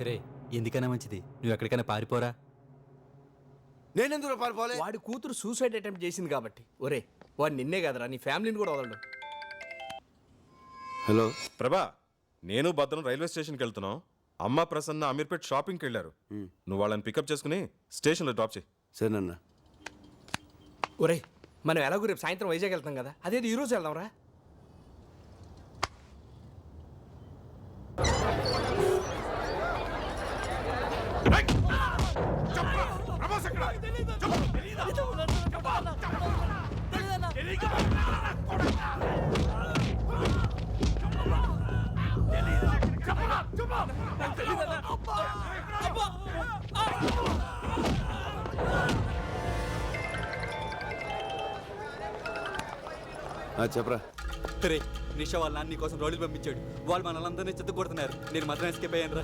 రే ఎందుకైనా మంచిది నువ్వు ఎక్కడికైనా పారిపోరా. నేనెందుకు పారిపోలే? వాడి కూతురు సూసైడ్ అటెంప్ట్ చేసింది కాబట్టి. ఒరే వాడు నిన్నే కదరా నీ ఫ్యామిలీని కూడా వదలడు. హలో ప్రభా, నేను భద్రం రైల్వే స్టేషన్కి వెళ్తున్నాం. అమ్మ ప్రసన్న అమీర్పేట్ షాపింగ్కి వెళ్ళారు. నువ్వు వాళ్ళని పికప్ చేసుకుని స్టేషన్లో డ్రాప్ చేయి. సరేనన్నా. ఒరే మనం ఎలాగో రేపు సాయంత్రం వైజాగ్ వెళ్తాం కదా, అదేది ఈ రోజు వెళ్దాంరా. చెప్పరా. రే నిషా వాళ్ళ నాన్న నీ కోసం రోడ్లు పంపించాడు. వాళ్ళు మనల్ని చెత్త కొడుతున్నారు. నేను మాత్రం ఎస్కేప్ అయ్యాను రా.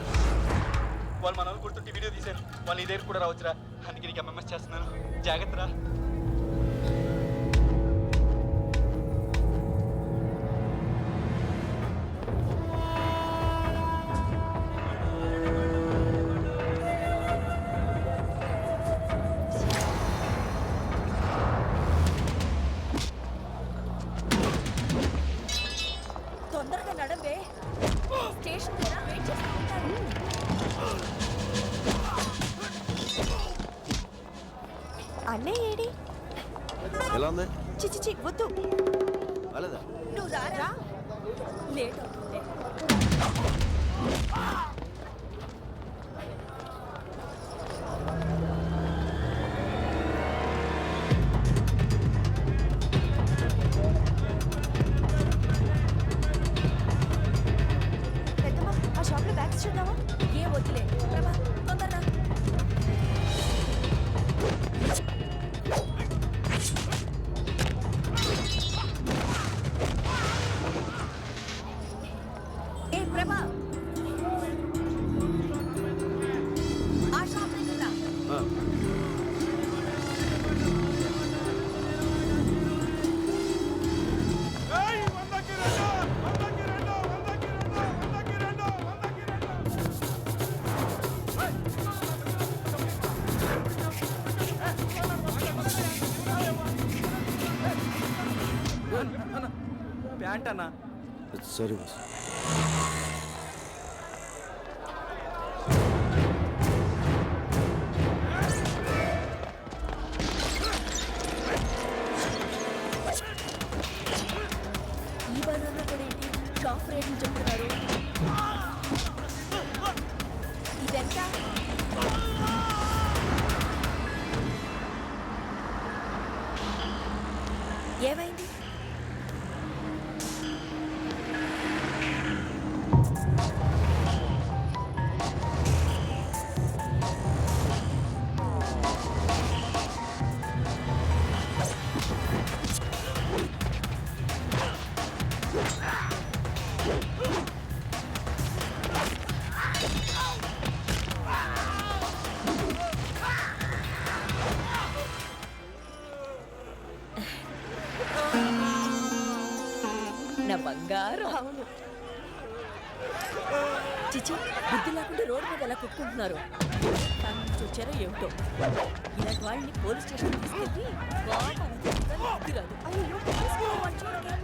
వాళ్ళు మనల్ని కొడుతుంటే వీడియో తీశాను. వాళ్ళు నీ దగ్గర కూడా రావచ్చురా. అందుకే నీకు ఎంఎంఎస్ చేస్తున్నాను. జాగ్రత్త రా. తొందరగా నడవే. స్టేషన్ దగ్గర వెయిట్ చేస్తూ ఉంటారు. అన్నయ్య ఏడి? ఎలా ఉంది? చిచి వద్దు. అలాదా? నువ్వు రారా, లేట్ అవుతుంది. పెద్దమ్మ ఆ షాప్లో బ్యాగ్స్ చూద్దామా? ఏ వద్దులే ప్రభా, తొందరగా. ఏ ప్రభా, ఆ షాప్ దగ్గర. ప్యాంట్ అన్నా. Sorry boss. ఈ బజార్లో కూడా ఏంటి షాప్ రేట్లు చెప్తున్నారు? ఇదెంత? ఏమైంది? నా బంగారం. అవును చిచి, బుద్ధి లేకుండా రోడ్డు మీద ఎలా కొట్టుకుంటున్నారు. దాని నుంచి వచ్చారో ఏమిటో. ఇలాంటి వాళ్ళని పోలీస్ స్టేషన్ తీసుకెళ్ళి బుద్ధి రాదు. అయ్యో తీసుకోవాలి, చూడకే.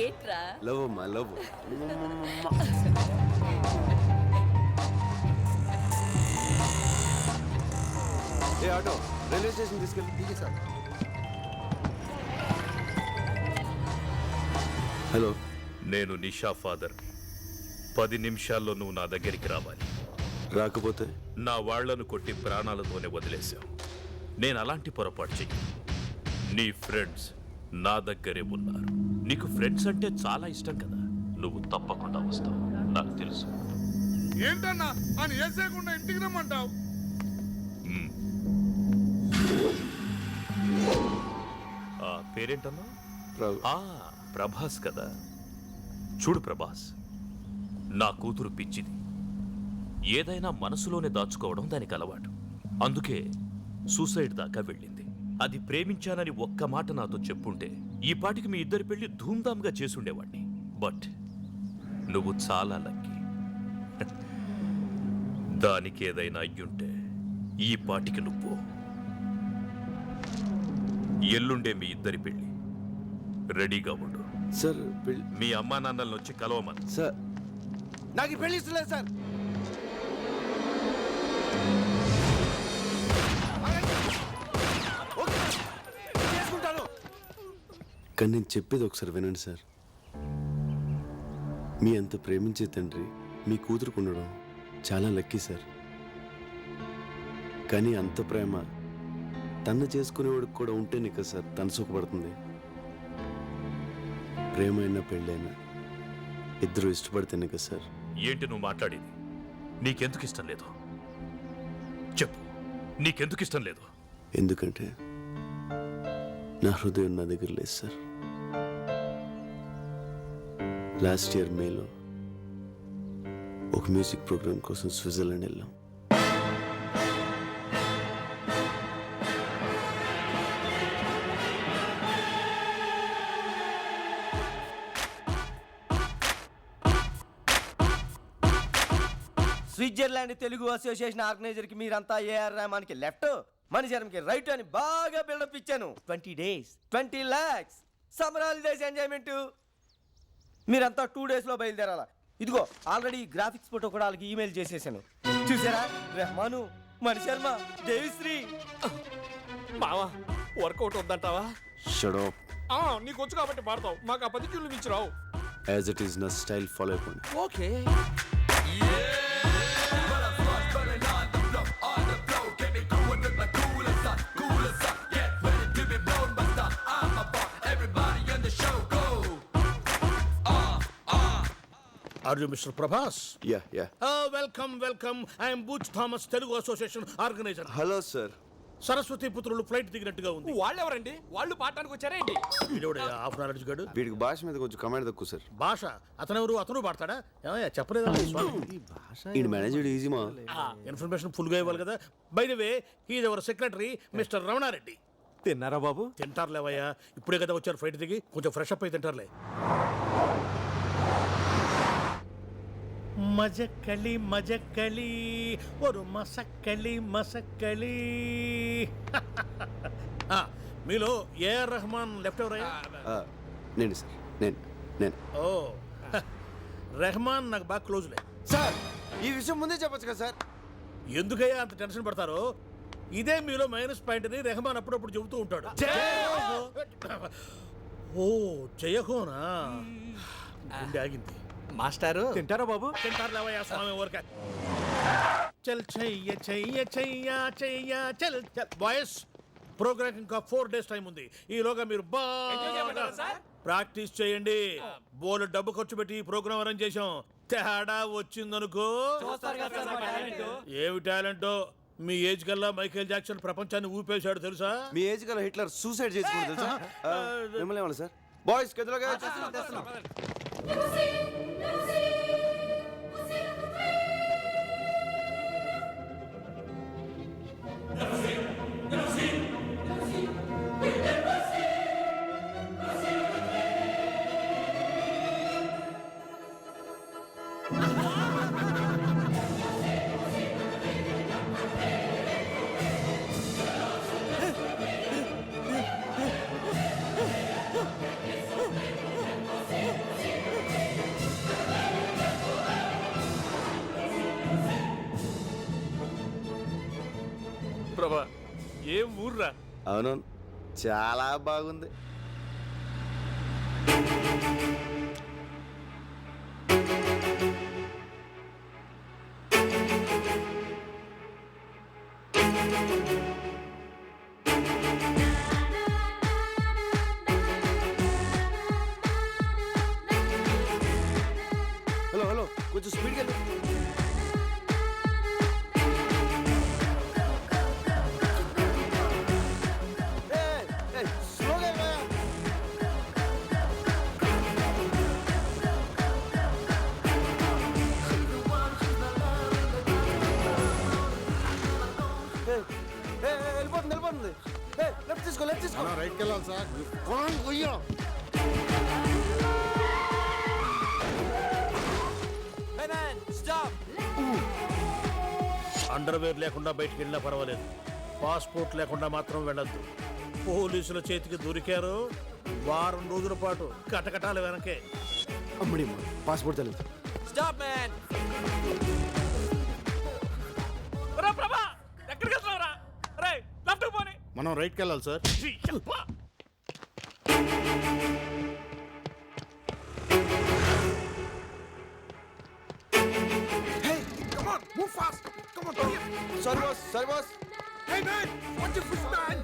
ఏంట్రా? లవ్ అమ్మా లవ్. ఏ ఆటో రైల్వే స్టేషన్ తీసుకెళ్ళి దిగి సార్. హలో, నేను నిషా ఫాదర్. 10 నిమిషాల్లో నువ్వు నా దగ్గరికి రావాలి. రాకపోతే? నా వాళ్లను కొట్టి ప్రాణాలతోనే వదిలేశావు. నేను అలాంటి పొరపాటు చెయ్యి. నీ ఫ్రెండ్స్ నా దగ్గరే ఉన్నారు. నీకు ఫ్రెండ్స్ అంటే చాలా ఇష్టం కదా. నువ్వు తప్పకుండా వస్తావు, నాకు తెలుసు. ఏంటన్నా అని వేసేయకుండా ఇంటికి రమ్మంటావు? ఆ పేరేంటన్నా? రావు. ప్రభాస్ కదా. చూడు ప్రభాస్, నా కూతురు పిచ్చిది. ఏదైనా మనసులోనే దాచుకోవడం దానికి అలవాటు. అందుకే సూసైడ్ దాకా వెళ్ళింది. అది ప్రేమించానని ఒక్క మాట నాతో చెప్పుంటే ఈ పాటికి మీ ఇద్దరి పెళ్లి ధూమ్ధామ్గా చేసుండేవాణ్ణి. బట్ నువ్వు చాలా లక్కీ. దానికి ఏదైనా అయ్యుంటే ఈ పాటికి నువ్వు. ఎల్లుండే మీ ఇద్దరి పెళ్లి. రెడీగా ఉండు. సార్ పెళ్ళి మీ అమ్మా నాన్నలను వచ్చి కలవమని. సార్ నాకు ఈ పెళ్లి ఇష్టం లేదు సార్. ఓకే, చేసుకుంటాను. కానీ నేను చెప్పేది ఒకసారి వినండి సార్. మీ అంత ప్రేమించే తండ్రి మీ కూతురుకు ఉండడం చాలా లక్కీ సార్. కానీ అంత ప్రేమ తను చేసుకునేవాడికి కూడా ఉంటేనే కదా సార్ తను సుఖపడుతుంది. ప్రేమ అయినా పెళ్ళైనా ఇద్దరు ఇష్టపడితేనే కదా సార్. ఏంటి నువ్వు మాట్లాడేది? నీకెందుకు ఇష్టం లేదు చెప్పు. నీకెందుకు ఇష్టం లేదు? ఎందుకంటే నా హృదయం నా దగ్గర లేదు సార్. లాస్ట్ ఇయర్ మేలో ఒక మ్యూజిక్ ప్రోగ్రామ్ కోసం స్విట్జర్లాండ్ వెళ్ళాం. స్విట్జర్లాండ్ తెలుగు అసోసియేషన్ ఆర్గనైజర్ కి మీరంతా ఏఆర్ రెహమాన్కి లెఫ్ట్, మణిశర్మకి రైట్ అని బాగా బిల్డప్ ఇచ్చాను. 20 days 20 lakhs summer holidays enjoyment. మీరంతా 2 days లో బయలుదేరాలా. ఇదిగో ఆల్రెడీ గ్రాఫిక్స్ ఫోటో కూడా వాళ్ళకి ఈమెయిల్ చేసేసాను. చూసారా? రెహమాను, మణిశర్మ, దేవిశ్రీ. మావా వర్కౌట్ వద్దంటావా? Shut up. నీకు వచ్చు కాబట్టి పాడతావు, మాకు ఆ 10 కిలోలు ఇచ్చి రావు. యాజ్ ఇట్ ఈస్ నా స్టైల్ ఫాలో అయిపోండి. Okay. Are you Mr. Prabhas? Yeah. Welcome. I am Butch Thomas, Telugu Association organizer. Hello sir. Saraswati పుత్రులు ఫ్లైట్ దిగినట్టుగా ఉంది. వాళ్ళెవరండి? వాళ్ళు పాడటానికి వచ్చారేంటి? హాఫ్ నాలెడ్జ్ గడు. వీడికి భాష మీద కొంచెం కమాండ్ తక్కువ సార్. భాష అతనెవరు? అతను పాడతాడా? ఏమయ్యా చెప్పలేదా? ఈ మేనేజర్ ఈజీ మా. ఇన్ఫర్మేషన్ ఫుల్ గా ఇవ్వాలి కదా. By the way, he's our secretary mister Ramana Reddy. తిన్నారా బాబు? తింటారులేవయ్యా, ఇప్పుడే కదా వచ్చారు ఫ్లైట్ దిగి, కొంచెం ఫ్రెష్ అప్ అయి తింటారులే. మజక్కలి ఒక మసక్కలి. మీలో ఏఆర్ రెహమాన్ లెఫ్ట్ ఎవరయ్యా? నేను సార్. నేను ఓ రెహమాన్ నాకు బాగా క్లోజ్లే. సార్ ఈ విషయం ముందే చెప్పొచ్చు కదా సార్. ఎందుకయ్యా అంత టెన్షన్ పడతారో? ఇదే మీలో మైనస్ పాయింట్ అని రెహమాన్ అప్పుడప్పుడు చెబుతూ ఉంటాడు. ఓ జయహోనా? గుండె ఆగింది. మాస్టారు తింటారా బాబు? తింటారులేవయ్యా స్వామి ఊరిక. చల్ చెయ్య చల్ బాయ్స్, ప్రోగ్రామ్ ఇంకా 4 days టైం ఉంది. ఈలోగా మీరు బాగా ప్రాక్టీస్ చేయండి. బోలు డబ్బు ఖర్చు పెట్టి ఈ ప్రోగ్రామ్ అరేంజ్ చేశాం. తేడా వచ్చిందనుకో. ఏమి టాలెంటో. మీ ఏజ్ కల్లా మైకేల్ జాక్సన్ ప్రపంచాన్ని ఊపేశాడు తెలుసా? మీ ఏజ్ కల్లా హిట్లర్ సూసైడ్ చేసుకుని తెలుసా? మిమ్మల్ని ఏమన్నా సార్? బాయ్స్ గదిలోకి తెస్తున్నాం. ప్రభా ఏం ఊర్రా? అవును, చాలా బాగుంది. హలో కొంచెం స్పీడ్గా వెళ్ళు. వెళ్ళిపోతుంది. లెఫ్ట్ రైట్కి వెళ్ళాలి సార్ కొనాలి కొయ్యా అండర్వేర్ లేకుండా బయటికి వెళ్ళినా పర్వాలేదు, పాస్పోర్ట్ లేకుండా మాత్రం వెళ్ళొద్దు. పోలీసుల చేతికి దొరికారు, వారం రోజుల పాటు కటకటాల వెనకే. అమ్మడి పాస్పోర్ట్ తెలియదు. Stop man. ప్రభా ఎక్కడికి వెళ్తున్నావురా? రే లెఫ్ట్ పోనీ. మనం రైట్కి వెళ్ళాలి sir. Sorry boss, sorry boss. Hey man, watch your foot man.